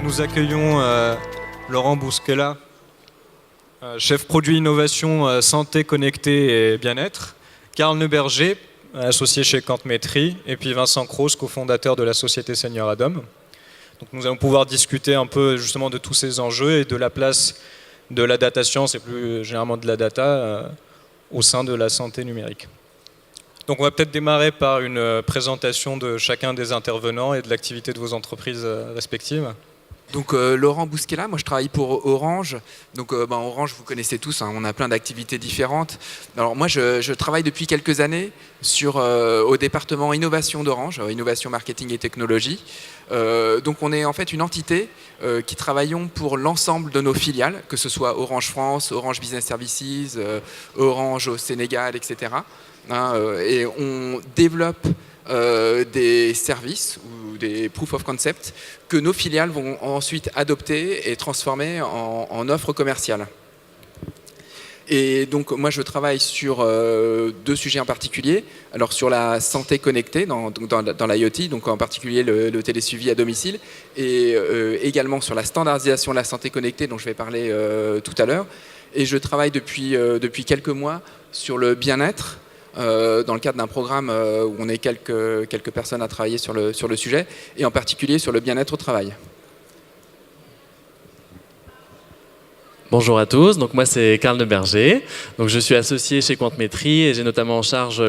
nous accueillons Laurent Bousquela, chef produit innovation santé connectée et bien-être, Karl Neuberger, associé chez Quantmetry, et puis Vincent Croce, cofondateur de la société Senior Adam. Donc nous allons pouvoir discuter un peu justement de tous ces enjeux et de la place de la data science et plus généralement de la data au sein de la santé numérique. Donc on va peut-être démarrer par une présentation de chacun des intervenants et de l'activité de vos entreprises respectives. Donc Laurent Bousquela, moi je travaille pour Orange. Donc Orange, vous connaissez tous, hein, on a plein d'activités différentes. Alors moi je travaille depuis quelques années au département innovation d'Orange, innovation marketing et technologie. Donc on est en fait une entité qui travaillons pour l'ensemble de nos filiales, que ce soit Orange France, Orange Business Services, Orange au Sénégal, etc. Et on développe des services ou des proof of concept que nos filiales vont ensuite adopter et transformer en offres commerciales. Et donc moi je travaille sur deux sujets en particulier. Alors sur la santé connectée dans l'IoT, donc en particulier le télésuivi à domicile, et également sur la standardisation de la santé connectée dont je vais parler tout à l'heure. Et je travaille depuis quelques mois sur le bien-être, dans le cadre d'un programme où on est quelques personnes à travailler sur le sujet, et en particulier sur le bien-être au travail. Bonjour à tous, donc moi c'est Karl Neuberger, donc je suis associé chez Quantmetry et j'ai notamment en charge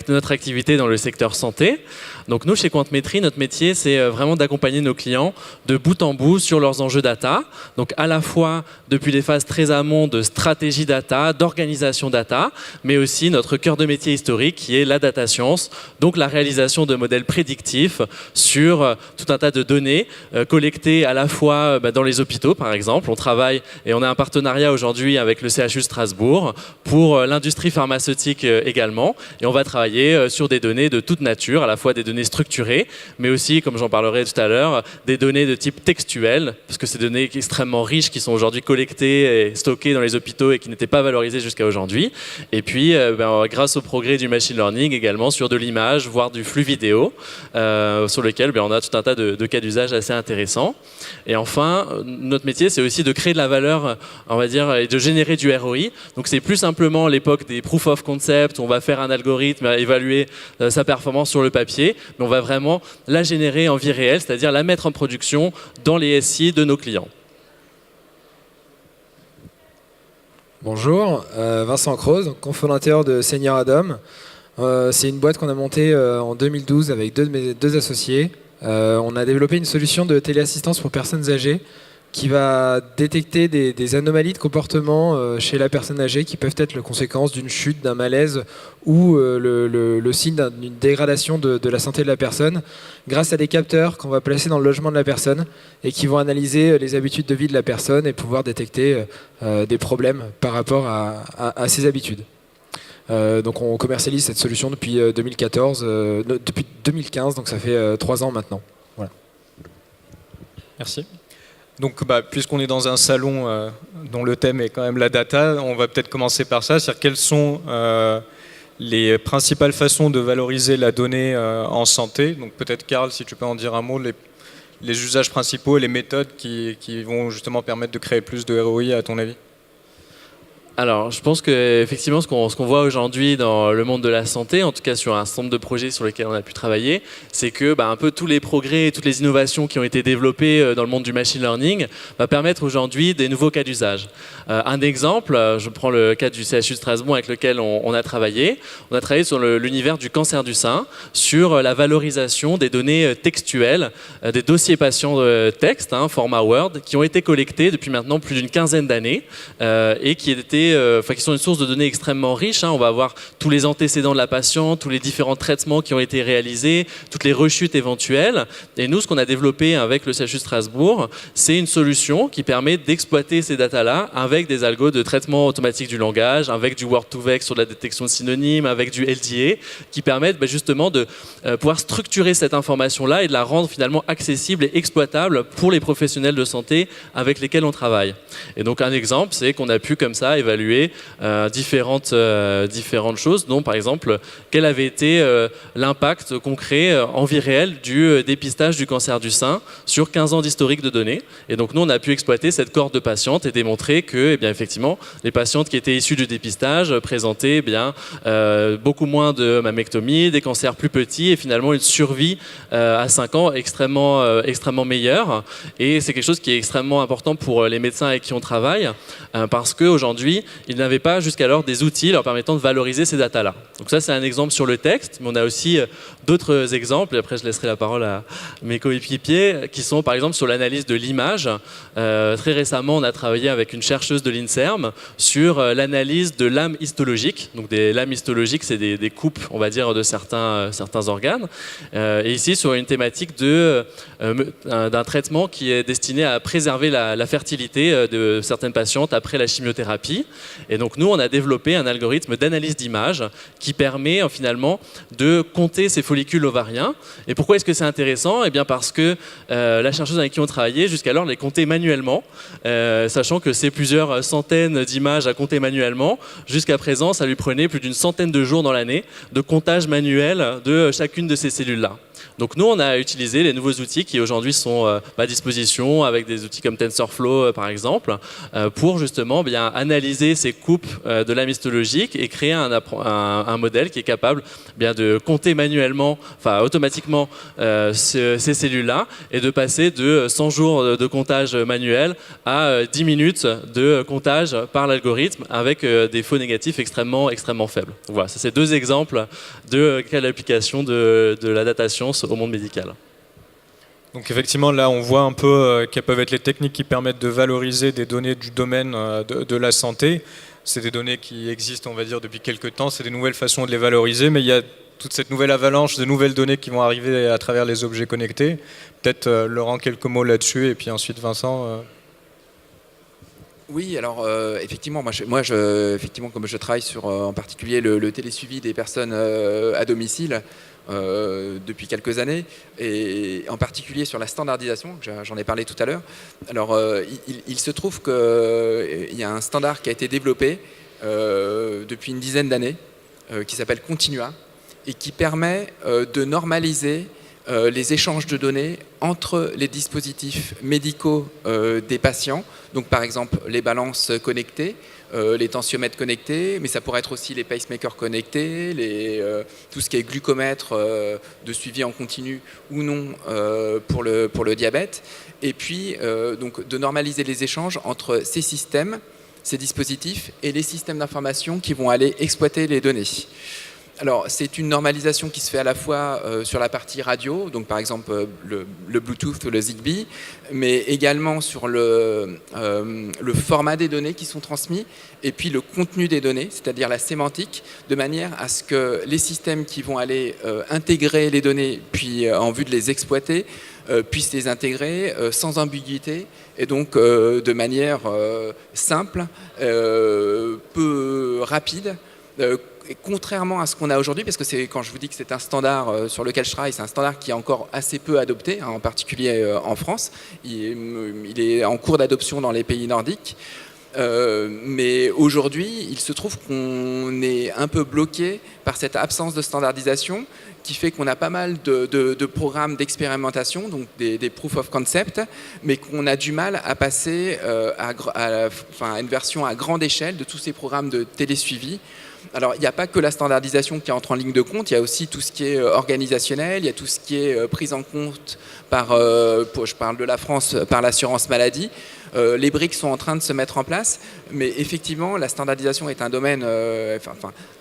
notre activité dans le secteur santé. Donc nous chez Quantmetry, notre métier c'est vraiment d'accompagner nos clients de bout en bout sur leurs enjeux data, donc à la fois depuis les phases très amont de stratégie data, d'organisation data, mais aussi notre cœur de métier historique qui est la data science, donc la réalisation de modèles prédictifs sur tout un tas de données collectées à la fois dans les hôpitaux par exemple. On travaille et on a un partenariat aujourd'hui avec le CHU Strasbourg pour l'industrie pharmaceutique également. Et on va travailler sur des données de toute nature, à la fois des données structurées, mais aussi, comme j'en parlerai tout à l'heure, des données de type textuel, parce que c'est des données extrêmement riches qui sont aujourd'hui collectées et stockées dans les hôpitaux et qui n'étaient pas valorisées jusqu'à aujourd'hui. Et puis, grâce au progrès du machine learning également sur de l'image, voire du flux vidéo, sur lequel on a tout un tas de cas d'usage assez intéressants. Et enfin, notre métier, c'est aussi de créer de la valeur, on va dire, et de générer du ROI. Donc c'est plus simplement l'époque des proof of concept, où on va faire un algorithme, évaluer sa performance sur le papier, mais on va vraiment la générer en vie réelle, c'est-à-dire la mettre en production dans les SI de nos clients. Bonjour, Vincent Croce, cofondateur de Senior Adam. C'est une boîte qu'on a montée en 2012 avec deux associés. On a développé une solution de téléassistance pour personnes âgées qui va détecter des anomalies de comportement chez la personne âgée qui peuvent être la conséquence d'une chute, d'un malaise ou le signe d'une dégradation de la santé de la personne grâce à des capteurs qu'on va placer dans le logement de la personne et qui vont analyser les habitudes de vie de la personne et pouvoir détecter des problèmes par rapport à ses habitudes. Donc on commercialise cette solution depuis 2015, donc ça fait 3 ans maintenant. Voilà. Merci. Donc, puisqu'on est dans un salon dont le thème est quand même la data, on va peut-être commencer par ça. C'est-à-dire quelles sont les principales façons de valoriser la donnée en santé. Donc peut-être Karl, si tu peux en dire un mot, les usages principaux et les méthodes qui vont justement permettre de créer plus de ROI à ton avis. Alors, je pense qu'effectivement, ce qu'on voit aujourd'hui dans le monde de la santé, en tout cas sur un certain nombre de projets sur lesquels on a pu travailler, c'est que un peu tous les progrès et toutes les innovations qui ont été développées dans le monde du machine learning va permettre aujourd'hui des nouveaux cas d'usage. Un exemple, je prends le cas du CHU Strasbourg avec lequel on a travaillé. On a travaillé sur l'univers du cancer du sein, sur la valorisation des données textuelles, des dossiers patients de texte, format Word, qui ont été collectés depuis maintenant plus d'une quinzaine d'années et qui sont une source de données extrêmement riche. On va avoir tous les antécédents de la patiente, tous les différents traitements qui ont été réalisés, toutes les rechutes éventuelles. Et nous, ce qu'on a développé avec le CHU Strasbourg, c'est une solution qui permet d'exploiter ces datas-là avec des algos de traitement automatique du langage, avec du Word2Vec sur la détection de synonymes, avec du LDA, qui permettent justement de pouvoir structurer cette information-là et de la rendre finalement accessible et exploitable pour les professionnels de santé avec lesquels on travaille. Et donc un exemple, c'est qu'on a pu comme ça évaluer évaluer différentes choses, dont par exemple quel avait été l'impact concret en vie réelle du dépistage du cancer du sein sur 15 ans d'historique de données. Et donc nous, on a pu exploiter cette cohorte de patientes et démontrer que, effectivement, les patientes qui étaient issues du dépistage présentaient beaucoup moins de mammectomie, des cancers plus petits et finalement une survie à 5 ans extrêmement meilleure. Et c'est quelque chose qui est extrêmement important pour les médecins avec qui on travaille parce qu'aujourd'hui, ils n'avaient pas jusqu'alors des outils leur permettant de valoriser ces datas-là. Donc ça, c'est un exemple sur le texte, mais on a aussi d'autres exemples, et après je laisserai la parole à mes coéquipiers, qui sont par exemple sur l'analyse de l'image. Très récemment, on a travaillé avec une chercheuse de l'INSERM sur l'analyse de lames histologiques. Donc des lames histologiques, c'est des coupes, on va dire, de certains organes. Et ici, sur une thématique d'un traitement qui est destiné à préserver la fertilité de certaines patientes après la chimiothérapie. Et donc nous, on a développé un algorithme d'analyse d'image qui permet finalement de compter ces follicules ovariens. Et pourquoi est-ce que c'est intéressant ? Eh bien parce que la chercheuse avec qui on travaillait jusqu'alors les comptait manuellement, sachant que c'est plusieurs centaines d'images à compter manuellement. Jusqu'à présent, ça lui prenait plus d'une centaine de jours dans l'année de comptage manuel de chacune de ces cellules-là. Donc nous, on a utilisé les nouveaux outils qui aujourd'hui sont à disposition, avec des outils comme TensorFlow par exemple, pour justement analyser ces coupes de lames histologiques et créer un modèle qui est capable de compter manuellement, automatiquement ces cellules-là et de passer de 100 jours de comptage manuel à 10 minutes de comptage par l'algorithme avec des faux négatifs extrêmement faibles. Donc voilà, ça c'est deux exemples de quelle application de la data science au monde médical. Donc effectivement, là, on voit un peu quelles peuvent être les techniques qui permettent de valoriser des données du domaine de la santé. C'est des données qui existent, on va dire, depuis quelques temps. C'est des nouvelles façons de les valoriser, mais il y a toute cette nouvelle avalanche de nouvelles données qui vont arriver à travers les objets connectés. Peut-être, Laurent, quelques mots là-dessus, et puis ensuite Vincent. Oui, alors effectivement, effectivement, comme je travaille sur en particulier le télésuivi des personnes à domicile depuis quelques années, et en particulier sur la standardisation, j'en ai parlé tout à l'heure. Alors, il se trouve qu'il y a un standard qui a été développé depuis une dizaine d'années, qui s'appelle Continua, et qui permet de normaliser les échanges de données entre les dispositifs médicaux des patients, donc par exemple les balances connectées, les tensiomètres connectés, mais ça pourrait être aussi les pacemakers connectés, tout ce qui est glucomètre de suivi en continu ou non pour le diabète, et puis donc de normaliser les échanges entre ces systèmes, ces dispositifs et les systèmes d'information qui vont aller exploiter les données. Alors, c'est une normalisation qui se fait à la fois sur la partie radio, donc par exemple le Bluetooth ou le Zigbee, mais également sur le format des données qui sont transmis, et puis le contenu des données, c'est-à-dire la sémantique, de manière à ce que les systèmes qui vont aller intégrer les données, puis en vue de les exploiter, puissent les intégrer sans ambiguïté, et donc de manière simple, peu rapide, et contrairement à ce qu'on a aujourd'hui, parce que quand je vous dis que c'est un standard sur lequel je travaille, c'est un standard qui est encore assez peu adopté, en particulier en France. Il est en cours d'adoption dans les pays nordiques. Mais aujourd'hui, il se trouve qu'on est un peu bloqué par cette absence de standardisation qui fait qu'on a pas mal de programmes d'expérimentation, donc des proof of concept, mais qu'on a du mal à passer à une version à grande échelle de tous ces programmes de télésuivi. Alors, il n'y a pas que la standardisation qui entre en ligne de compte, il y a aussi tout ce qui est organisationnel, il y a tout ce qui est prise en compte je parle de la France, par l'assurance maladie. Les briques sont en train de se mettre en place, mais effectivement, la standardisation est un domaine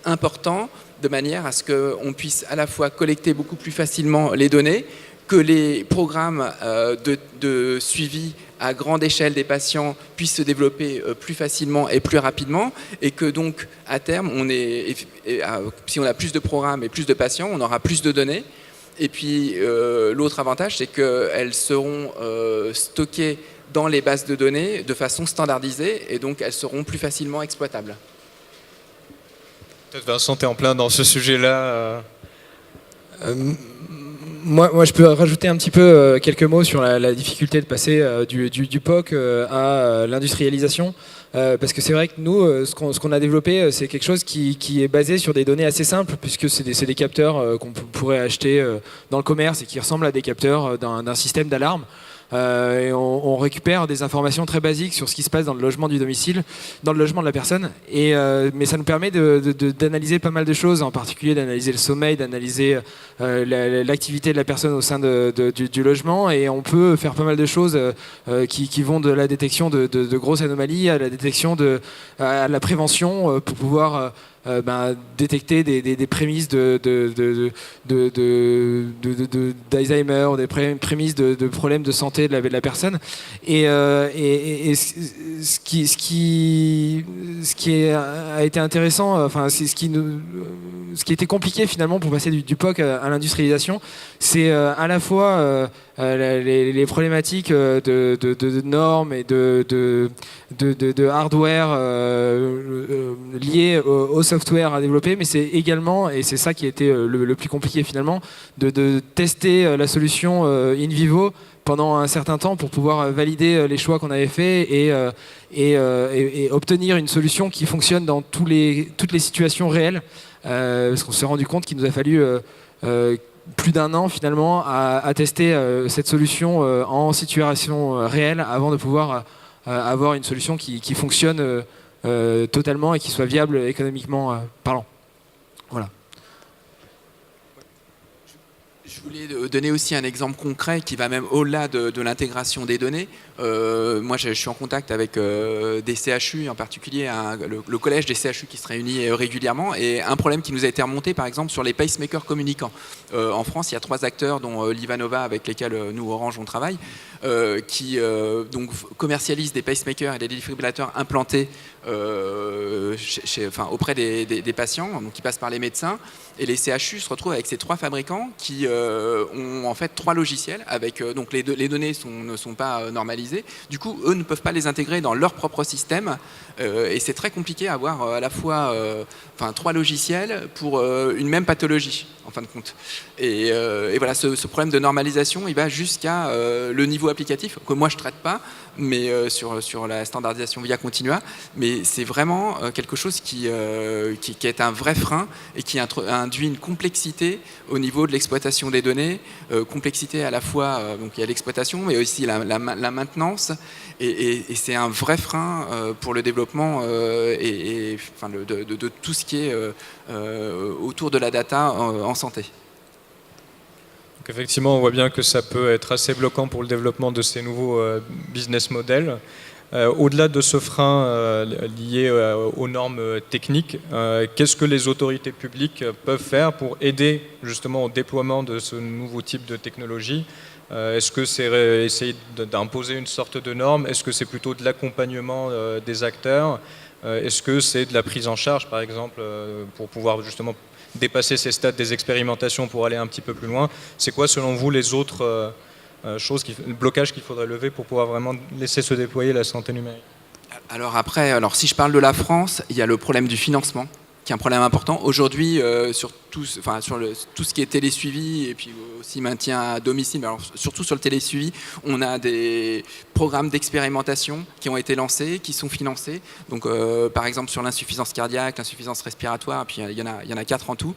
important, de manière à ce qu'on puisse à la fois collecter beaucoup plus facilement les données, que les programmes de suivi à grande échelle des patients puissent se développer plus facilement et plus rapidement, et que donc à terme, si on a plus de programmes et plus de patients, on aura plus de données. Et puis l'autre avantage, c'est qu'elles seront stockées dans les bases de données de façon standardisée, et donc elles seront plus facilement exploitables. Peut-être Vincent, tu es en plein dans ce sujet-là. Moi, je peux rajouter un petit peu quelques mots sur la difficulté de passer du POC à l'industrialisation. parce que c'est vrai que nous, ce qu'on a développé, c'est quelque chose qui est basé sur des données assez simples, puisque c'est des capteurs qu'on pourrait acheter dans le commerce et qui ressemblent à des capteurs d'un système d'alarme. Et on récupère des informations très basiques sur ce qui se passe dans le logement du domicile, dans le logement de la personne. Mais ça nous permet d'analyser pas mal de choses, en particulier d'analyser le sommeil, d'analyser l'activité de la personne au sein du logement. Et on peut faire pas mal de choses qui vont de la détection de grosses anomalies à la détection à la prévention pour pouvoir détecter des prémices d'Alzheimer, des prémices de problèmes de santé de la personne. Et ce qui a été intéressant, ce qui était compliqué finalement pour passer du POC à l'industrialisation, c'est à la fois les problématiques de normes et de hardware liées au software à développer, mais c'est également, et c'est ça qui a été le plus compliqué finalement, de tester la solution in vivo pendant un certain temps pour pouvoir valider les choix qu'on avait faits et obtenir une solution qui fonctionne dans toutes les situations réelles, parce qu'on s'est rendu compte qu'il nous a fallu plus d'un an finalement à tester cette solution en situation réelle avant de pouvoir avoir une solution qui fonctionne totalement et qui soit viable économiquement parlant. Voilà. Je voulais donner aussi un exemple concret qui va même au-delà de l'intégration des données. Moi, je suis en contact avec des CHU, en particulier le collège des CHU qui se réunit régulièrement. Et un problème qui nous a été remonté, par exemple, sur les pacemakers communicants. En France, il y a 3 acteurs, dont Livanova, avec lesquels nous, Orange, on travaille, qui donc commercialisent des pacemakers et des défibrillateurs implantés auprès des patients, donc qui passent par les médecins. Et les CHU se retrouvent avec ces 3 fabricants qui ont en fait 3 logiciels avec donc les données ne sont pas normalisées. Du coup, eux ne peuvent pas les intégrer dans leur propre système et c'est très compliqué à avoir à la fois 3 logiciels pour une même pathologie en fin de compte. Et voilà, ce problème de normalisation, il va jusqu'à le niveau applicatif que moi je traite pas, mais sur la standardisation via Continua. Mais c'est vraiment quelque chose qui est un vrai frein et qui induit une complexité au niveau de l'exploitation des données, complexité à la fois, donc il y a l'exploitation, mais aussi la maintenance, et c'est un vrai frein pour le développement de tout ce qui est autour de la data en santé. Donc effectivement, on voit bien que ça peut être assez bloquant pour le développement de ces nouveaux business models. Au-delà de ce frein lié aux normes techniques, qu'est-ce que les autorités publiques peuvent faire pour aider justement au déploiement de ce nouveau type de technologie ? Est-ce que c'est essayer d'imposer une sorte de norme ? Est-ce que c'est plutôt de l'accompagnement des acteurs ? Est-ce que c'est de la prise en charge, par exemple, pour pouvoir justement dépasser ces stades des expérimentations pour aller un petit peu plus loin ? C'est quoi, selon vous, les autres le blocage qu'il faudrait lever pour pouvoir vraiment laisser se déployer la santé numérique? Alors si je parle de la France, il y a le problème du financement, qui est un problème important. Aujourd'hui, sur tout ce qui est télésuivi et puis aussi maintien à domicile, mais alors surtout sur le télésuivi, on a des programmes d'expérimentation qui ont été lancés, qui sont financés. Donc, par exemple, sur l'insuffisance cardiaque, l'insuffisance respiratoire, puis il y en a 4 en tout.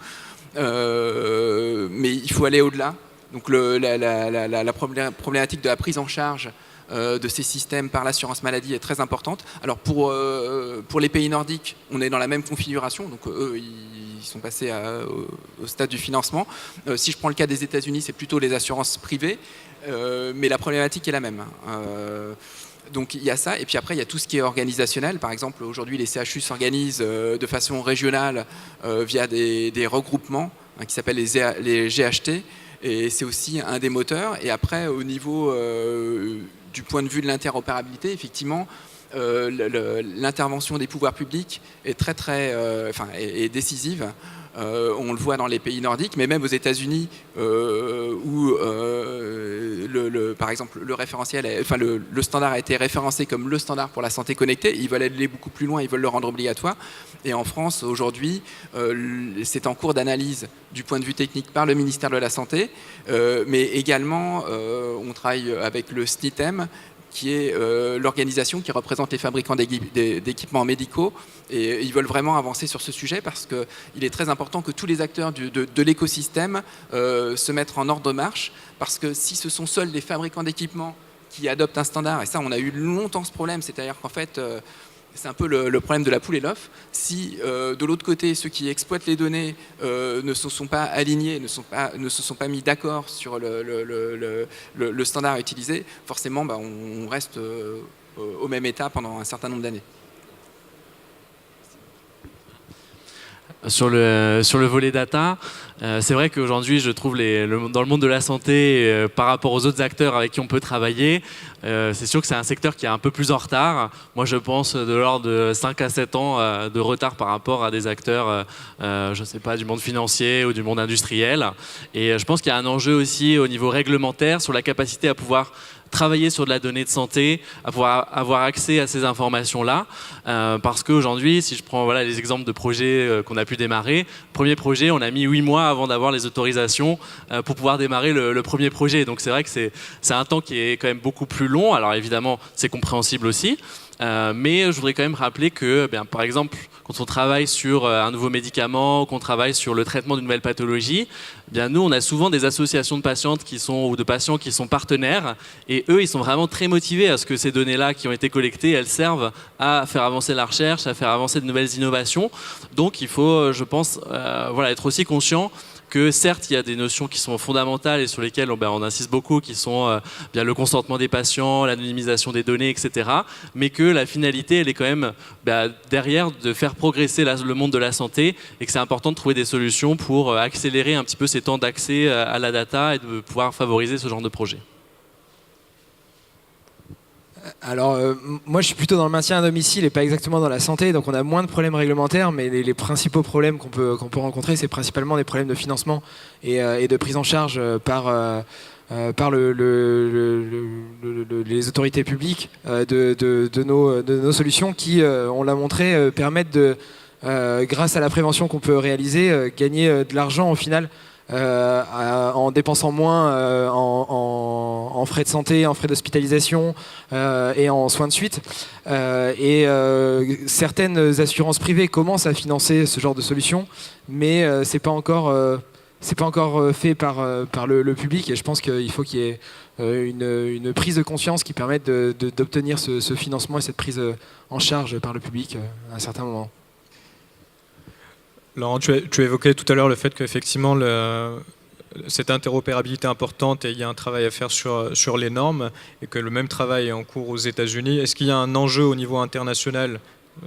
Mais il faut aller au-delà. Donc la problématique de la prise en charge de ces systèmes par l'assurance maladie est très importante. Alors pour les pays nordiques, on est dans la même configuration, donc eux ils sont passés au stade du financement. Si je prends le cas des États-Unis, c'est plutôt les assurances privées, mais la problématique est la même. Donc il y a ça, et puis après il y a tout ce qui est organisationnel. Par exemple, aujourd'hui les CHU s'organisent de façon régionale via des regroupements qui s'appellent les GHT. Et c'est aussi un des moteurs. Et après, au niveau du point de vue de l'interopérabilité, effectivement, l'intervention des pouvoirs publics est est décisive. On le voit dans les pays nordiques, mais même aux États-Unis, où par exemple le référentiel, le standard a été référencé comme le standard pour la santé connectée. Ils veulent aller beaucoup plus loin, ils veulent le rendre obligatoire. Et en France, aujourd'hui, c'est en cours d'analyse du point de vue technique par le ministère de la Santé, mais également, on travaille avec le SNITEM, qui est l'organisation qui représente les fabricants d'équipements médicaux. Et ils veulent vraiment avancer sur ce sujet parce qu'il est très important que tous les acteurs de l'écosystème se mettent en ordre de marche. Parce que si ce sont seuls les fabricants d'équipements qui adoptent un standard, et ça on a eu longtemps ce problème, c'est-à-dire qu'en fait c'est un peu le problème de la poule et l'œuf. Si de l'autre côté ceux qui exploitent les données ne se sont pas alignés, ne se sont pas mis d'accord sur le standard à utiliser, forcément on reste au même état pendant un certain nombre d'années. Sur le volet data, c'est vrai qu'aujourd'hui, je trouve dans le monde de la santé, par rapport aux autres acteurs avec qui on peut travailler, c'est sûr que c'est un secteur qui est un peu plus en retard. Moi, je pense de l'ordre de 5 à 7 ans de retard par rapport à des acteurs, je ne sais pas, du monde financier ou du monde industriel. Et je pense qu'il y a un enjeu aussi au niveau réglementaire sur la capacité à pouvoir travailler sur de la donnée de santé, à pouvoir avoir accès à ces informations-là. Parce qu'aujourd'hui, si je prends les exemples de projets qu'on a pu démarrer, premier projet, on a mis 8 mois avant d'avoir les autorisations pour pouvoir démarrer le premier projet. Donc c'est vrai que c'est un temps qui est quand même beaucoup plus long. Alors évidemment, c'est compréhensible aussi. Mais je voudrais quand même rappeler que, par exemple, quand on travaille sur un nouveau médicament, qu'on travaille sur le traitement d'une nouvelle pathologie, nous, on a souvent des associations de patientes ou de patients qui sont partenaires, et eux, ils sont vraiment très motivés à ce que ces données-là qui ont été collectées, elles servent à faire avancer la recherche, à faire avancer de nouvelles innovations. Donc, il faut, je pense, être aussi conscient que certes, il y a des notions qui sont fondamentales et sur lesquelles on insiste beaucoup, qui sont le consentement des patients, l'anonymisation des données, etc. Mais que la finalité, elle est quand même derrière de faire progresser le monde de la santé et que c'est important de trouver des solutions pour accélérer un petit peu ces temps d'accès à la data et de pouvoir favoriser ce genre de projet. Alors, moi je suis plutôt dans le maintien à domicile et pas exactement dans la santé, donc on a moins de problèmes réglementaires, mais les principaux problèmes qu'on peut rencontrer, c'est principalement des problèmes de financement et de prise en charge par les autorités publiques de nos solutions qui, on l'a montré, permettent grâce à la prévention qu'on peut réaliser, gagner de l'argent au final. En dépensant moins en frais de santé, en frais d'hospitalisation et en soins de suite. Certaines assurances privées commencent à financer ce genre de solutions, mais c'est pas encore fait par le public. Et je pense qu'il faut qu'il y ait une prise de conscience qui permette d'obtenir ce financement et cette prise en charge par le public à un certain moment. Laurent, tu évoquais tout à l'heure le fait qu'effectivement cette interopérabilité est importante et il y a un travail à faire sur les normes et que le même travail est en cours aux États-Unis. Est-ce qu'il y a un enjeu au niveau international,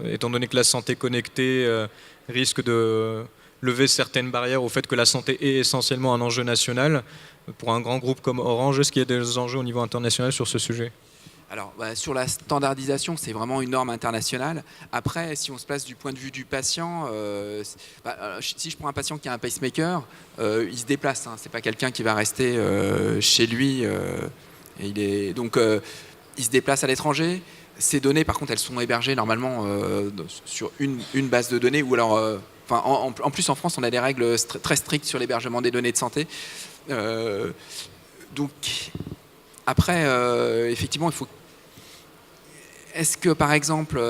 étant donné que la santé connectée risque de lever certaines barrières au fait que la santé est essentiellement un enjeu national pour un grand groupe comme Orange? Est-ce qu'il y a des enjeux au niveau international sur ce sujet ? Alors, sur la standardisation, c'est vraiment une norme internationale. Après, si on se place du point de vue du patient, si je prends un patient qui a un pacemaker, il se déplace. Ce n'est pas quelqu'un qui va rester chez lui. Il se déplace à l'étranger. Ces données, par contre, elles sont hébergées normalement sur une base de données. Ou alors, en plus, en France, on a des règles très strictes sur l'hébergement des données de santé. Après, effectivement, il faut. Est-ce que, par exemple,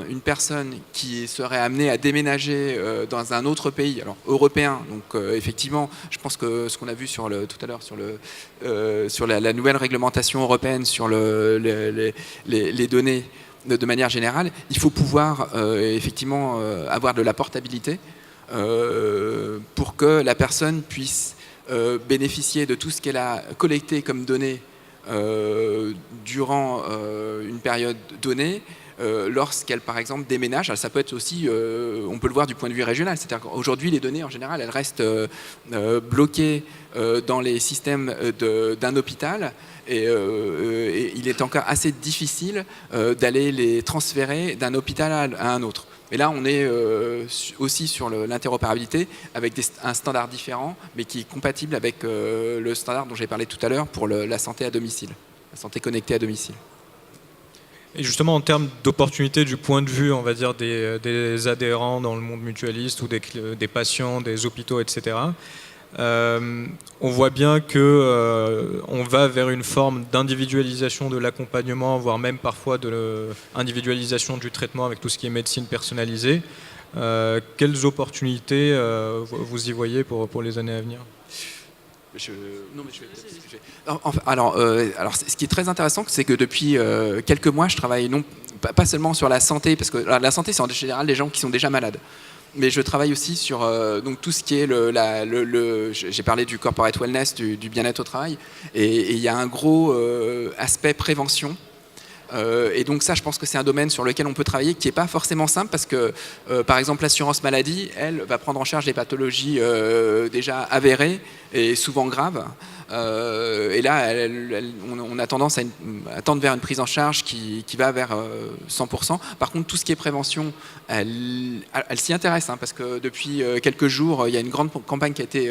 une personne qui serait amenée à déménager dans un autre pays, alors européen, donc effectivement, je pense que ce qu'on a vu tout à l'heure sur la nouvelle réglementation européenne sur les données de manière générale, il faut pouvoir effectivement avoir de la portabilité pour que la personne puisse bénéficier de tout ce qu'elle a collecté comme données durant une période donnée, lorsqu'elle, par exemple, déménage. Alors, ça peut être aussi, on peut le voir du point de vue régional, c'est-à-dire qu'aujourd'hui, les données, en général, elles restent bloquées dans les systèmes d'un hôpital, et il est encore assez difficile d'aller les transférer d'un hôpital à un autre. Mais là, on est aussi sur l'interopérabilité avec un standard différent, mais qui est compatible avec le standard dont j'ai parlé tout à l'heure pour la santé à domicile, la santé connectée à domicile. Et justement, en termes d'opportunités du point de vue, on va dire, des adhérents dans le monde mutualiste ou des patients, des hôpitaux, etc., On voit bien que on va vers une forme d'individualisation de l'accompagnement, voire même parfois de l'individualisation du traitement avec tout ce qui est médecine personnalisée. Quelles opportunités vous y voyez pour les années à venir ? Alors, ce qui est très intéressant, c'est que depuis quelques mois, je travaille pas seulement sur la santé, parce que la santé, c'est en général des gens qui sont déjà malades. Mais je travaille aussi sur donc tout ce qui est j'ai parlé du corporate wellness, du bien-être au travail, et il y a un gros aspect prévention. Et donc ça, je pense que c'est un domaine sur lequel on peut travailler, qui n'est pas forcément simple, parce que par exemple l'assurance maladie, elle va prendre en charge des pathologies déjà avérées et souvent graves. Et là, on a tendance à tendre vers une prise en charge qui va vers 100%. Par contre, tout ce qui est prévention, elle s'y intéresse, parce que depuis quelques jours, il y a une grande campagne qui a été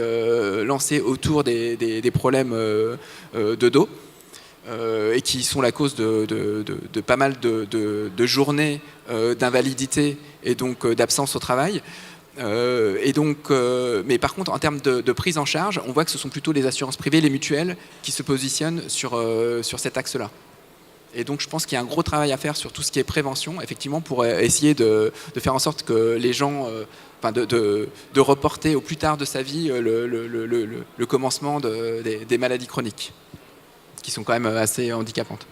lancée autour des problèmes de dos. Et qui sont la cause de pas mal de journées d'invalidité et donc d'absence au travail. Mais par contre, en termes de prise en charge, on voit que ce sont plutôt les assurances privées, les mutuelles, qui se positionnent sur cet axe-là. Et donc je pense qu'il y a un gros travail à faire sur tout ce qui est prévention, effectivement, pour essayer de faire en sorte que les gens... de reporter au plus tard de sa vie le commencement des maladies chroniques, qui sont quand même assez handicapantes.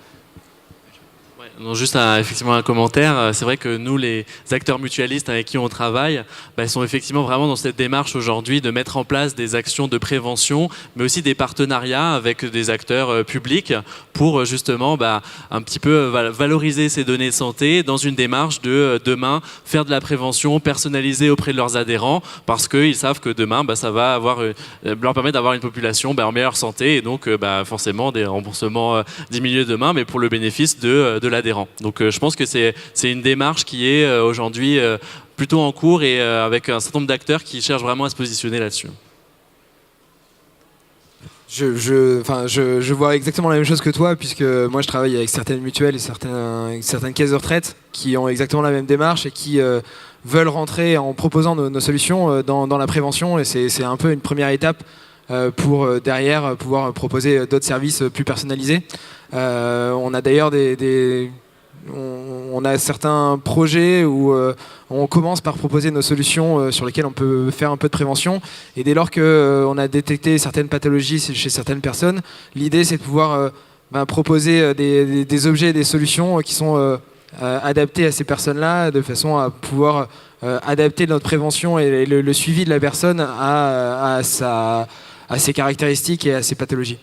Non, juste effectivement un commentaire. C'est vrai que nous, les acteurs mutualistes avec qui on travaille, sont effectivement vraiment dans cette démarche aujourd'hui de mettre en place des actions de prévention, mais aussi des partenariats avec des acteurs publics pour justement un petit peu valoriser ces données de santé dans une démarche de demain faire de la prévention personnalisée auprès de leurs adhérents, parce qu'ils savent que demain ça va leur permettre d'avoir une population en meilleure santé, et donc forcément des remboursements diminués demain, mais pour le bénéfice de l'adhérent. Donc je pense que c'est une démarche qui est aujourd'hui plutôt en cours, et avec un certain nombre d'acteurs qui cherchent vraiment à se positionner là-dessus. Je vois exactement la même chose que toi, puisque moi je travaille avec certaines mutuelles et certaines caisses de retraite qui ont exactement la même démarche et qui veulent rentrer en proposant nos solutions dans la prévention, et c'est un peu une première étape pour derrière pouvoir proposer d'autres services plus personnalisés. On a d'ailleurs on a certains projets où on commence par proposer nos solutions sur lesquelles on peut faire un peu de prévention, et dès lors qu'on a détecté certaines pathologies chez certaines personnes, l'idée c'est de pouvoir proposer des objets et des solutions qui sont adaptés à ces personnes-là, de façon à pouvoir adapter notre prévention et le suivi de la personne à ses caractéristiques et à ses pathologies.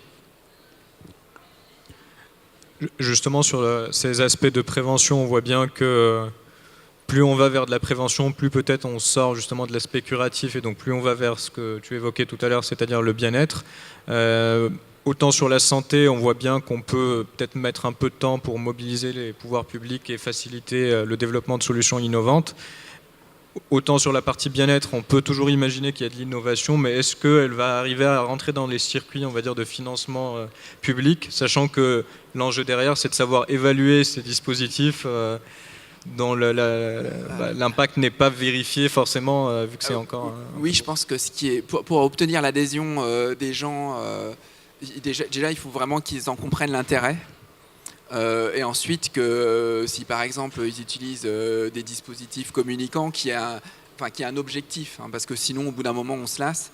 Justement, sur ces aspects de prévention, on voit bien que plus on va vers de la prévention, plus peut-être on sort justement de l'aspect curatif, et donc plus on va vers ce que tu évoquais tout à l'heure, c'est-à-dire le bien-être. Autant sur la santé, on voit bien qu'on peut peut-être mettre un peu de temps pour mobiliser les pouvoirs publics et faciliter le développement de solutions innovantes. Autant sur la partie bien-être, on peut toujours imaginer qu'il y a de l'innovation, mais est-ce qu'elle va arriver à rentrer dans les circuits, on va dire, de financement public, sachant que l'enjeu derrière, c'est de savoir évaluer ces dispositifs dont l'impact n'est pas vérifié forcément, vu que c'est encore... Oui, je pense que pour obtenir l'adhésion des gens, déjà, il faut vraiment qu'ils en comprennent l'intérêt. Et ensuite que si par exemple ils utilisent des dispositifs communicants qui a un objectif, parce que sinon au bout d'un moment on se lasse.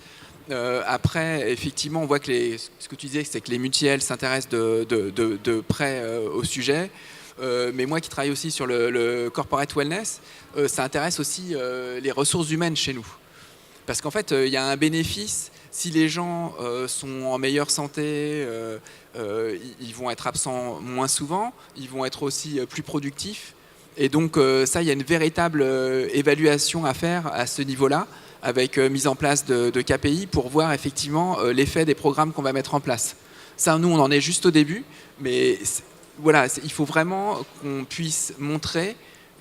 Après effectivement on voit que ce que tu disais, c'est que les mutuelles s'intéressent de près au sujet, mais moi qui travaille aussi sur le corporate wellness, ça intéresse aussi les ressources humaines chez nous, parce qu'en fait il y a un bénéfice. Si les gens sont en meilleure santé, ils vont être absents moins souvent, ils vont être aussi plus productifs. Et donc ça, il y a une véritable évaluation à faire à ce niveau-là, avec mise en place de KPI pour voir effectivement l'effet des programmes qu'on va mettre en place. Ça, nous, on en est juste au début, mais voilà, il faut vraiment qu'on puisse montrer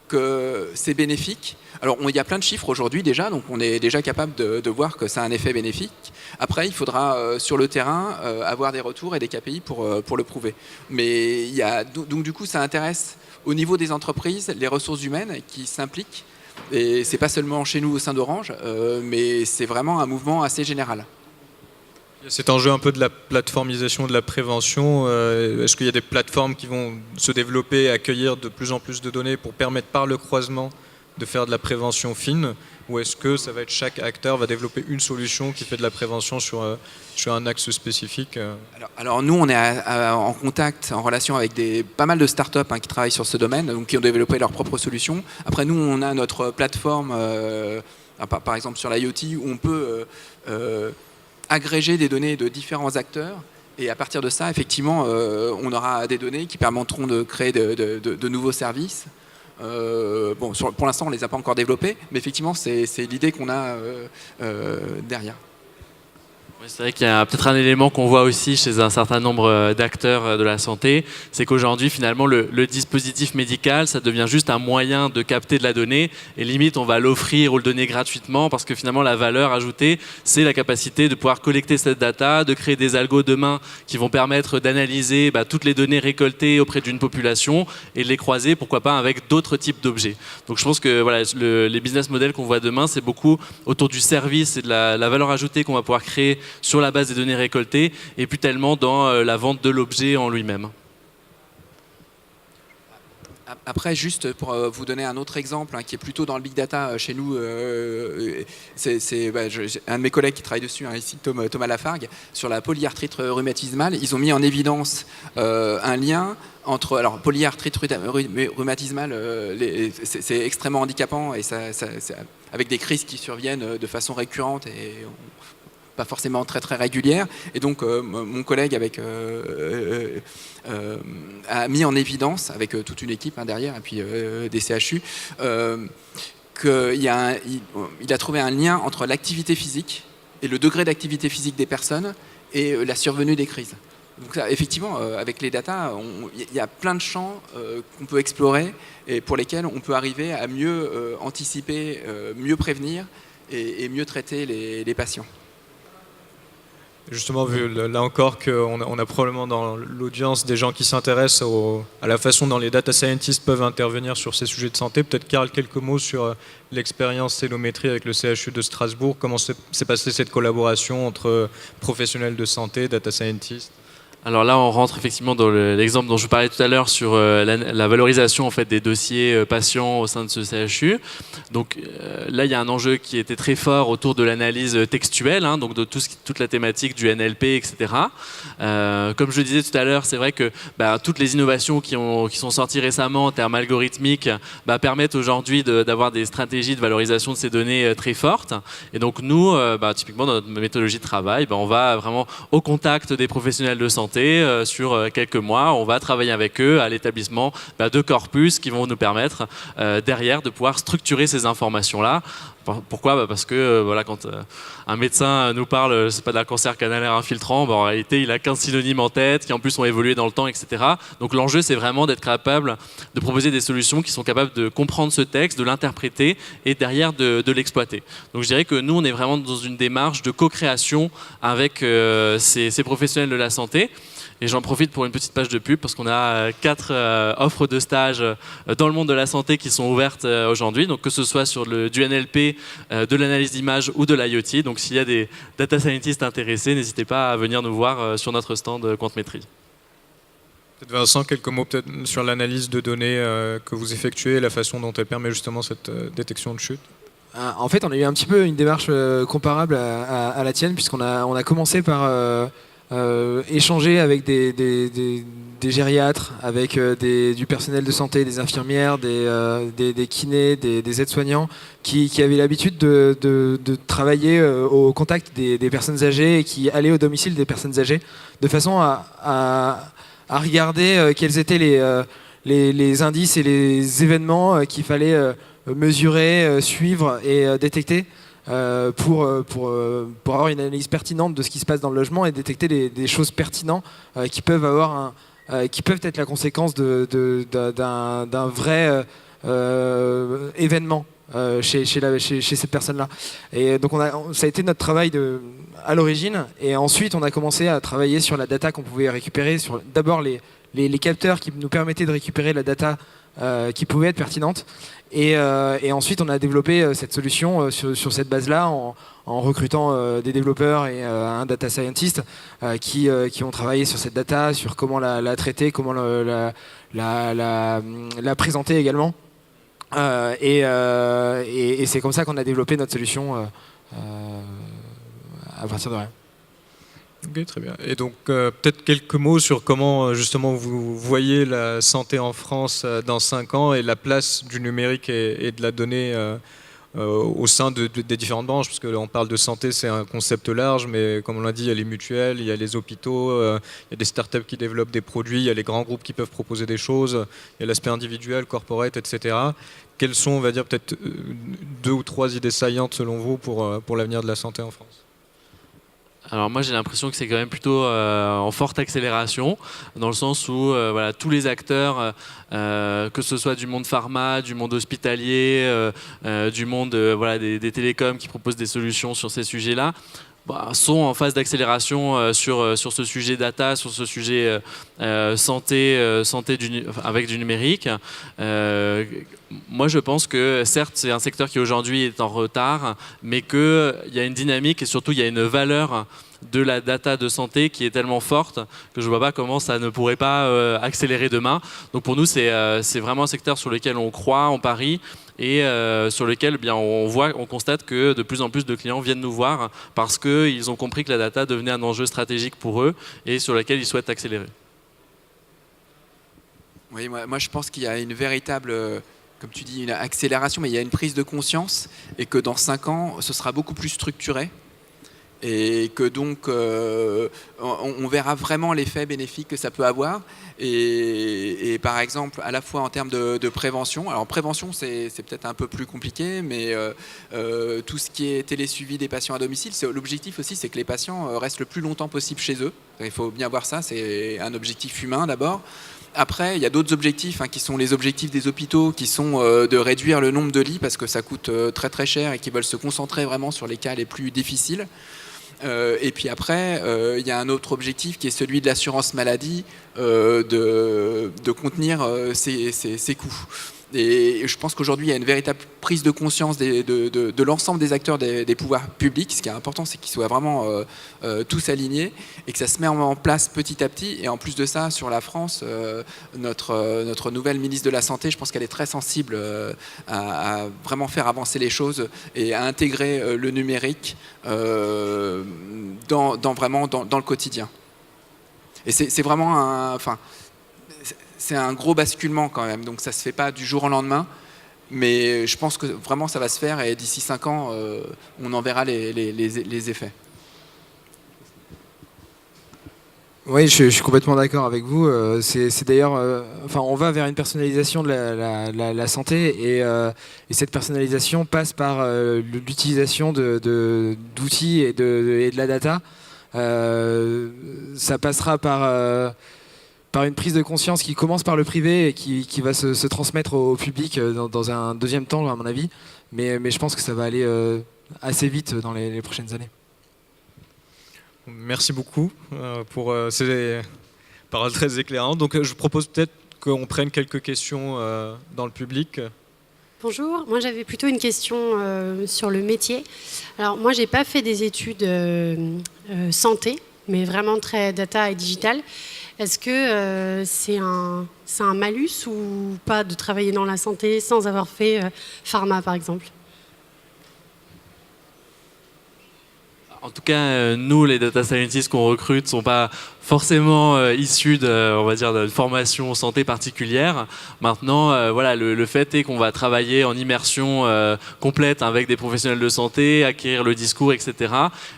que c'est bénéfique. Alors il y a plein de chiffres aujourd'hui déjà, donc on est déjà capable de voir que ça a un effet bénéfique. Après il faudra sur le terrain avoir des retours et des KPI pour le prouver. Mais donc du coup ça intéresse au niveau des entreprises, les ressources humaines qui s'impliquent, et c'est pas seulement chez nous au sein d'Orange, mais c'est vraiment un mouvement assez général. Il y a cet enjeu un peu de la plateformisation de la prévention. Est-ce qu'il y a des plateformes qui vont se développer, accueillir de plus en plus de données pour permettre par le croisement de faire de la prévention fine, ou est-ce que ça va être chaque acteur va développer une solution qui fait de la prévention sur un axe spécifique? Alors nous, on est en contact, en relation avec pas mal de startups qui travaillent sur ce domaine, donc qui ont développé leurs propres solutions. Après, nous, on a notre plateforme, par exemple sur l'IoT, où on peut agréger des données de différents acteurs. Et à partir de ça, effectivement, on aura des données qui permettront de créer de nouveaux services. Pour l'instant, on ne les a pas encore développés, mais effectivement, c'est l'idée qu'on a derrière. Oui, c'est vrai qu'il y a peut-être un élément qu'on voit aussi chez un certain nombre d'acteurs de la santé, c'est qu'aujourd'hui, finalement, le dispositif médical, ça devient juste un moyen de capter de la donnée, et limite, on va l'offrir ou le donner gratuitement, parce que finalement, la valeur ajoutée, c'est la capacité de pouvoir collecter cette data, de créer des algos demain qui vont permettre d'analyser toutes les données récoltées auprès d'une population et de les croiser, pourquoi pas, avec d'autres types d'objets. Donc je pense que voilà, les business models qu'on voit demain, c'est beaucoup autour du service et de la valeur ajoutée qu'on va pouvoir créer sur la base des données récoltées, et plus tellement dans la vente de l'objet en lui-même. Après, juste pour vous donner un autre exemple qui est plutôt dans le big data chez nous, c'est un de mes collègues qui travaille dessus, ici, Thomas Lafargue, sur la polyarthrite rhumatismale. Ils ont mis en évidence un lien entre... Alors, polyarthrite rhumatismale, c'est extrêmement handicapant, et avec des crises qui surviennent de façon récurrente et pas forcément très très régulière, et donc mon collègue a mis en évidence, avec toute une équipe derrière, et puis des CHU, qu'il a trouvé un lien entre l'activité physique et le degré d'activité physique des personnes et la survenue des crises. Donc ça, effectivement, avec les datas, il y a plein de champs qu'on peut explorer et pour lesquels on peut arriver à mieux anticiper, mieux prévenir et mieux traiter les patients. Justement, vu là encore qu'on a probablement dans l'audience des gens qui s'intéressent à la façon dont les data scientists peuvent intervenir sur ces sujets de santé, peut-être Karl, quelques mots sur l'expérience célométrie avec le CHU de Strasbourg. Comment s'est passée cette collaboration entre professionnels de santé, data scientists? Alors là, on rentre effectivement dans l'exemple dont je vous parlais tout à l'heure sur la valorisation en fait, des dossiers patients au sein de ce CHU. Donc là, il y a un enjeu qui était très fort autour de l'analyse textuelle, donc de toute la thématique du NLP, etc. Comme je le disais tout à l'heure, c'est vrai que toutes les innovations qui sont sorties récemment en termes algorithmiques permettent aujourd'hui d'avoir des stratégies de valorisation de ces données très fortes. Et donc nous, typiquement dans notre méthodologie de travail, on va vraiment au contact des professionnels de santé sur quelques mois. On va travailler avec eux à l'établissement de corpus qui vont nous permettre derrière de pouvoir structurer ces informations-là. Pourquoi ? Parce que quand un médecin nous parle, c'est pas d'un cancer canalaire infiltrant, en réalité il a 15 synonymes en tête qui en plus ont évolué dans le temps, etc. Donc l'enjeu c'est vraiment d'être capable de proposer des solutions qui sont capables de comprendre ce texte, de l'interpréter et derrière de l'exploiter. Donc je dirais que nous on est vraiment dans une démarche de co-création avec ces professionnels de la santé. Et j'en profite pour une petite page de pub parce qu'on a 4 offres de stage dans le monde de la santé qui sont ouvertes aujourd'hui, donc que ce soit sur du NLP, de l'analyse d'image ou de l'IoT. Donc s'il y a des data scientists intéressés, n'hésitez pas à venir nous voir sur notre stand Quantmetry. Peut-être Vincent, quelques mots peut-être sur l'analyse de données que vous effectuez et la façon dont elle permet justement cette détection de chute. En fait, on a eu un petit peu une démarche comparable à la tienne, puisqu'on a commencé par échanger avec des gériatres, avec du personnel de santé, des infirmières, des kinés, des aides-soignants qui avaient l'habitude de travailler au contact des personnes âgées et qui allaient au domicile des personnes âgées de façon à regarder quels étaient les indices et les événements qu'il fallait mesurer, suivre et détecter pour avoir une analyse pertinente de ce qui se passe dans le logement et détecter des choses pertinentes qui peuvent être la conséquence d'un vrai événement chez cette personne-là. Et donc ça a été notre travail à l'origine, et ensuite on a commencé à travailler sur la data qu'on pouvait récupérer, sur d'abord les capteurs qui nous permettaient de récupérer la data qui pouvaient être pertinentes. Et ensuite, on a développé cette solution sur cette base-là en recrutant des développeurs et un data scientist qui ont travaillé sur cette data, sur comment la traiter, comment la présenter également. Et c'est comme ça qu'on a développé notre solution à partir de rien. Ok, très bien. Et donc, peut-être quelques mots sur comment, justement, vous voyez la santé en France dans 5 ans et la place du numérique et de la donnée au sein des différentes branches. Parce que là, on parle de santé, c'est un concept large, mais comme on l'a dit, il y a les mutuelles, il y a les hôpitaux, il y a des startups qui développent des produits, il y a les grands groupes qui peuvent proposer des choses, il y a l'aspect individuel, corporate, etc. Quelles sont, on va dire, peut-être 2 ou 3 idées saillantes, selon vous, pour l'avenir de la santé en France ? Alors moi j'ai l'impression que c'est quand même plutôt en forte accélération, dans le sens où voilà, tous les acteurs, que ce soit du monde pharma, du monde hospitalier, du monde voilà, des télécoms qui proposent des solutions sur ces sujets-là, sont en phase d'accélération sur ce sujet data, sur ce sujet santé avec du numérique. Moi, je pense que certes, c'est un secteur qui aujourd'hui est en retard, mais qu'il y a une dynamique et surtout il y a une valeur de la data de santé qui est tellement forte que je ne vois pas comment ça ne pourrait pas accélérer demain. Donc pour nous, c'est vraiment un secteur sur lequel on croit, on parie et sur lequel bien, on constate que de plus en plus de clients viennent nous voir parce qu'ils ont compris que la data devenait un enjeu stratégique pour eux et sur lequel ils souhaitent accélérer. Oui, moi je pense qu'il y a une véritable, comme tu dis, une accélération, mais il y a une prise de conscience et que dans 5 ans, ce sera beaucoup plus structuré. Et que donc on verra vraiment l'effet bénéfique que ça peut avoir. Et par exemple, à la fois en termes de prévention, alors prévention c'est peut-être un peu plus compliqué, mais tout ce qui est télésuivi des patients à domicile, l'objectif aussi c'est que les patients restent le plus longtemps possible chez eux. Il faut bien voir ça, c'est un objectif humain d'abord. Après, il y a d'autres objectifs qui sont les objectifs des hôpitaux, qui sont de réduire le nombre de lits parce que ça coûte très très cher et qui veulent se concentrer vraiment sur les cas les plus difficiles. Et puis après, il y a un autre objectif qui est celui de l'assurance maladie, de contenir ces coûts. Et je pense qu'aujourd'hui, il y a une véritable prise de conscience de l'ensemble des acteurs des pouvoirs publics. Ce qui est important, c'est qu'ils soient vraiment tous alignés et que ça se met en place petit à petit. Et en plus de ça, sur la France, notre nouvelle ministre de la Santé, je pense qu'elle est très sensible à vraiment faire avancer les choses et à intégrer le numérique dans le quotidien. Et c'est vraiment c'est un gros basculement quand même, donc ça ne se fait pas du jour au lendemain, mais je pense que vraiment ça va se faire et d'ici 5 ans, on en verra les effets. Oui, je suis complètement d'accord avec vous. C'est d'ailleurs, on va vers une personnalisation de la santé et cette personnalisation passe par l'utilisation d'outils et de la data. Ça passera par une prise de conscience qui commence par le privé et qui va se transmettre au public dans un deuxième temps, à mon avis. Mais je pense que ça va aller assez vite dans les prochaines années. Merci beaucoup pour ces paroles très éclairantes. Donc je propose peut-être qu'on prenne quelques questions dans le public. Bonjour, moi j'avais plutôt une question sur le métier. Alors moi j'ai pas fait des études santé, mais vraiment très data et digital. Est-ce que c'est un malus ou pas de travailler dans la santé sans avoir fait pharma par exemple ? En tout cas, nous, les data scientists qu'on recrute ne sont pas forcément issus d'une formation santé particulière. Maintenant, voilà, le fait est qu'on va travailler en immersion complète avec des professionnels de santé, acquérir le discours, etc.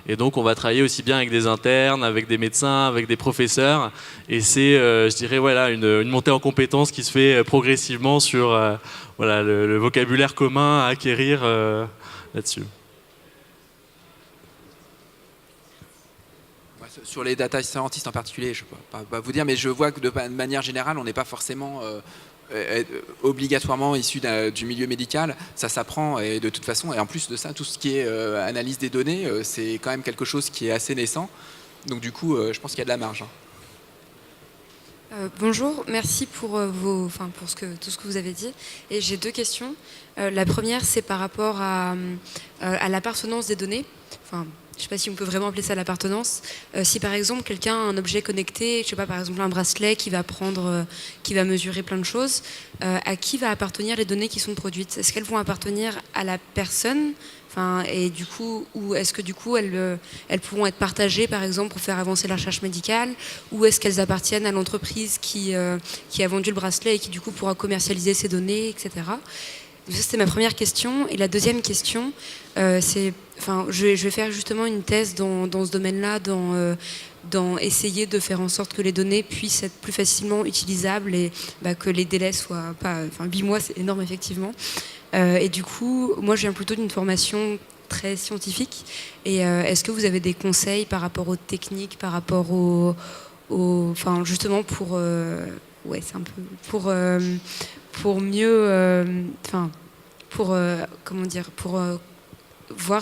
Et donc, on va travailler aussi bien avec des internes, avec des médecins, avec des professeurs. Et c'est, je dirais, voilà, une montée en compétences qui se fait progressivement sur voilà, le vocabulaire commun à acquérir là-dessus. Sur les data scientists en particulier, je ne peux pas vous dire, mais je vois que de manière générale, on n'est pas forcément obligatoirement issu du milieu médical. Ça s'apprend et de toute façon, et en plus de ça, tout ce qui est analyse des données, c'est quand même quelque chose qui est assez naissant. Donc du coup, je pense qu'il y a de la marge. Bonjour, merci pour, tout ce que vous avez dit. Et j'ai 2 questions. La première, c'est par rapport à l'appartenance des données. Enfin, je ne sais pas si on peut vraiment appeler ça l'appartenance. Si par exemple quelqu'un a un objet connecté, je sais pas, par exemple un bracelet qui va mesurer plein de choses, à qui va appartenir les données qui sont produites? Est-ce qu'elles vont appartenir à la personne? Et du coup, ou est-ce que du coup elles pourront être partagées par exemple pour faire avancer la recherche médicale, ou est-ce qu'elles appartiennent à l'entreprise qui a vendu le bracelet et qui du coup pourra commercialiser ces données, etc. Donc ça, c'était ma première question. Et la deuxième question, je vais faire justement une thèse dans ce domaine-là, dans essayer de faire en sorte que les données puissent être plus facilement utilisables et que les délais soient pas... 8 mois, c'est énorme effectivement. Et du coup, moi, je viens plutôt d'une formation très scientifique. Et est-ce que vous avez des conseils par rapport aux techniques, par rapport justement pour... c'est un peu... pour mieux... pour voir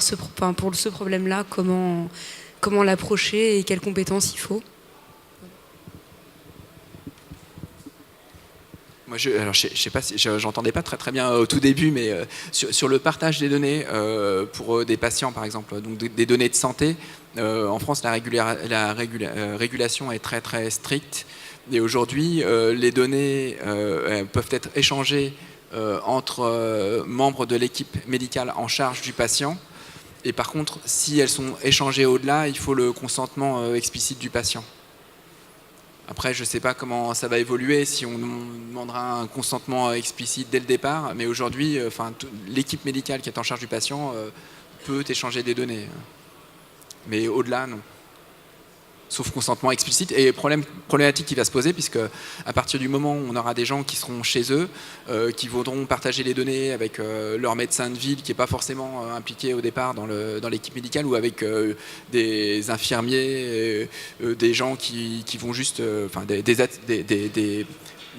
pour ce problème-là, comment l'approcher et quelles compétences il faut. Moi, je sais pas si j'entendais pas très bien au tout début, mais sur le partage des données pour des patients, par exemple, donc des données de santé, en France, la régulation est très très stricte. Et aujourd'hui, les données peuvent être échangées entre membres de l'équipe médicale en charge du patient. Et par contre, si elles sont échangées au-delà, il faut le consentement explicite du patient. Après, je ne sais pas comment ça va évoluer, si on demandera un consentement explicite dès le départ, mais aujourd'hui, l'équipe médicale qui est en charge du patient peut échanger des données. Mais au-delà, non. Sauf consentement explicite. Et problématique qui va se poser, puisque à partir du moment où on aura des gens qui seront chez eux, qui voudront partager les données avec leur médecin de ville, qui n'est pas forcément impliqué au départ dans l'équipe médicale, ou avec des infirmiers, des gens qui vont juste...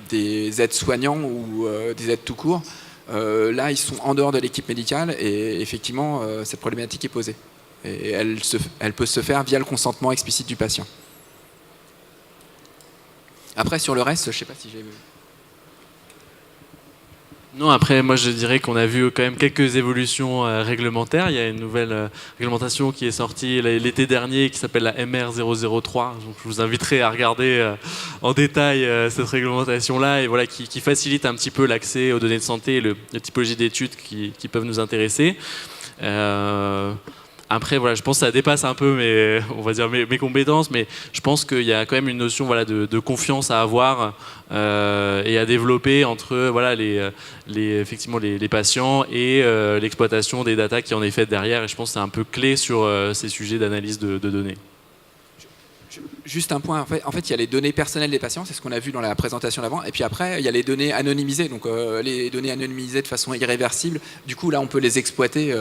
des aides-soignants ou des aides tout court. Là, ils sont en dehors de l'équipe médicale et effectivement, cette problématique est posée. Et elle peut se faire via le consentement explicite du patient. Après, sur le reste, je ne sais pas si j'ai... Non, après, moi je dirais qu'on a vu quand même quelques évolutions réglementaires. Il y a une nouvelle réglementation qui est sortie l'été dernier qui s'appelle la MR003. Donc, je vous inviterai à regarder en détail cette réglementation-là et voilà, qui facilite un petit peu l'accès aux données de santé et la typologie d'études qui peuvent nous intéresser. Après, voilà, je pense que ça dépasse un peu mes compétences, mais je pense qu'il y a quand même une notion de confiance à avoir et à développer entre effectivement les patients et l'exploitation des datas qui en est faite derrière. Et je pense que c'est un peu clé sur ces sujets d'analyse de données. Juste un point, en fait, il y a les données personnelles des patients, c'est ce qu'on a vu dans la présentation d'avant, et puis après, il y a les données anonymisées, donc les données anonymisées de façon irréversible. Du coup, là, on peut les exploiter.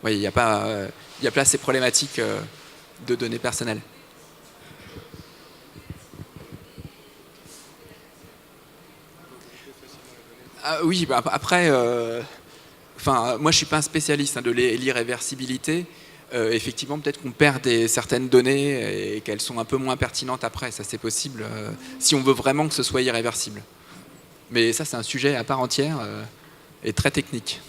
Il n'y a pas ces problématiques de données personnelles. Oui, après, moi je ne suis pas un spécialiste de l'irréversibilité. Effectivement, peut-être qu'on perd certaines données et qu'elles sont un peu moins pertinentes après, ça c'est possible, si on veut vraiment que ce soit irréversible. Mais ça c'est un sujet à part entière et très technique.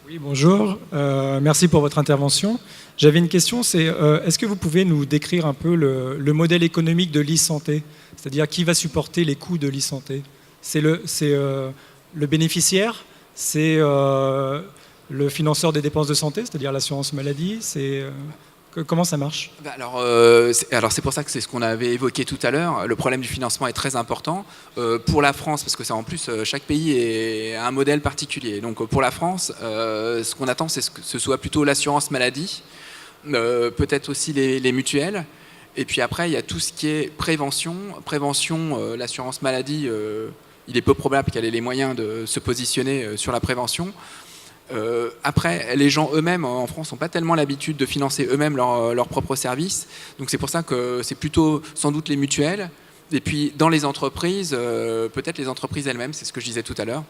Oui, bonjour. Merci pour votre intervention. J'avais une question, c'est est-ce que vous pouvez nous décrire un peu le modèle économique de l'e-santé? C'est-à-dire qui va supporter les coûts de l'e-santé? C'est le bénéficiaire? C'est le financeur des dépenses de santé, c'est-à-dire l'assurance maladie? Comment ça marche? Alors c'est pour ça que c'est ce qu'on avait évoqué tout à l'heure. Le problème du financement est très important pour la France, parce que ça, en plus, chaque pays a un modèle particulier. Donc pour la France, ce qu'on attend, c'est que ce soit plutôt l'assurance maladie, peut-être aussi les mutuelles. Et puis après, il y a tout ce qui est prévention. L'assurance maladie, il est peu probable qu'elle ait les moyens de se positionner sur la prévention. Après, les gens eux-mêmes en France n'ont pas tellement l'habitude de financer eux-mêmes leurs propres services. Donc c'est pour ça que c'est plutôt sans doute les mutuelles. Et puis dans les entreprises, peut-être les entreprises elles-mêmes, c'est ce que je disais tout à l'heure.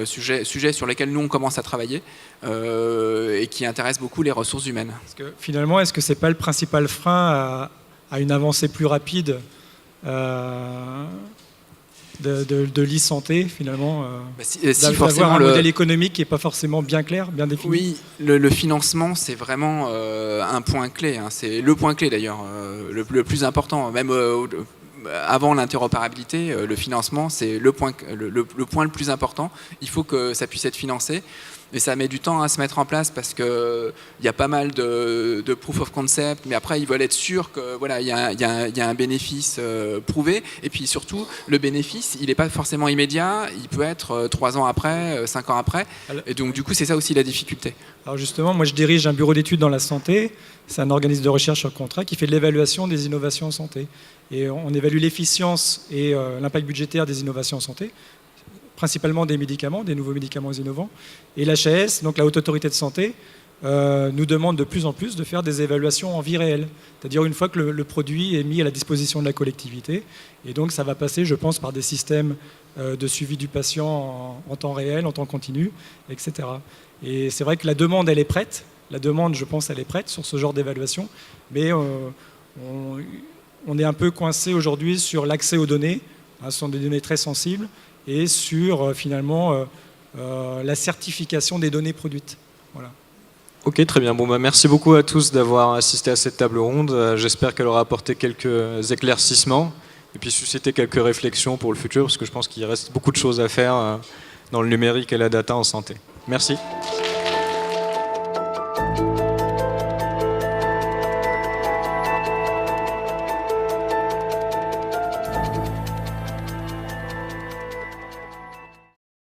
sujet sur lesquels nous on commence à travailler et qui intéresse beaucoup les ressources humaines. Parce que, finalement, est-ce que c'est pas le principal frein à une avancée plus rapide de l'e-santé, finalement, d'avoir un modèle économique qui n'est pas forcément bien clair, bien défini? Oui, le financement, c'est vraiment un point clé. Hein. C'est le point clé, d'ailleurs, le plus important. Même avant l'interopérabilité, le financement, c'est le point le plus important. Il faut que ça puisse être financé. Et ça met du temps à se mettre en place parce qu'il y a pas mal de proof of concept, mais après ils veulent être sûrs que voilà, il y a un bénéfice prouvé. Et puis surtout, le bénéfice, il n'est pas forcément immédiat, il peut être 3 ans après, 5 ans après. Et donc du coup, c'est ça aussi la difficulté. Alors justement, moi je dirige un bureau d'études dans la santé. C'est un organisme de recherche sur contrat qui fait de l'évaluation des innovations en santé. Et on évalue l'efficience et l'impact budgétaire des innovations en santé, principalement des médicaments, des nouveaux médicaments innovants. Et l'HAS, donc la Haute Autorité de Santé, nous demande de plus en plus de faire des évaluations en vie réelle, c'est-à-dire une fois que le produit est mis à la disposition de la collectivité. Et donc ça va passer, je pense, par des systèmes de suivi du patient en temps réel, en temps continu, etc. Et c'est vrai que la demande, elle est prête. La demande, je pense, elle est prête sur ce genre d'évaluation, mais on est un peu coincé aujourd'hui sur l'accès aux données. Ce sont des données très sensibles, et sur finalement la certification des données produites. Voilà. Ok, très bien. Bon, merci beaucoup à tous d'avoir assisté à cette table ronde. J'espère qu'elle aura apporté quelques éclaircissements et puis suscité quelques réflexions pour le futur, parce que je pense qu'il reste beaucoup de choses à faire dans le numérique et la data en santé. Merci.